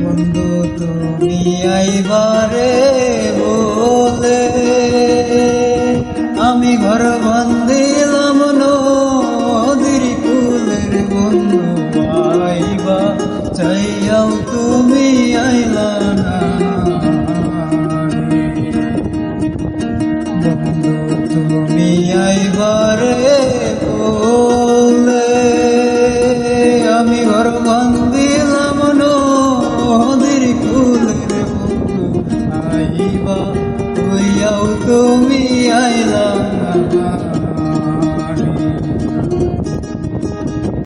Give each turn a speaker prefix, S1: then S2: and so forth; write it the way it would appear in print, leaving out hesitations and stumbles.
S1: বন্ধু তুমি আইবারে বলে আমি ঘর বান্ধিলাম নদীর কুলের, বন্ধু আইবা চাইয়াও তুমি আইলা না। বন্ধু তুমি আইবারে বলে আমি ঘর বান্ধিলাম নদীর কুলের, বন্ধু আইবা হইয়াও তুমি আইলা না।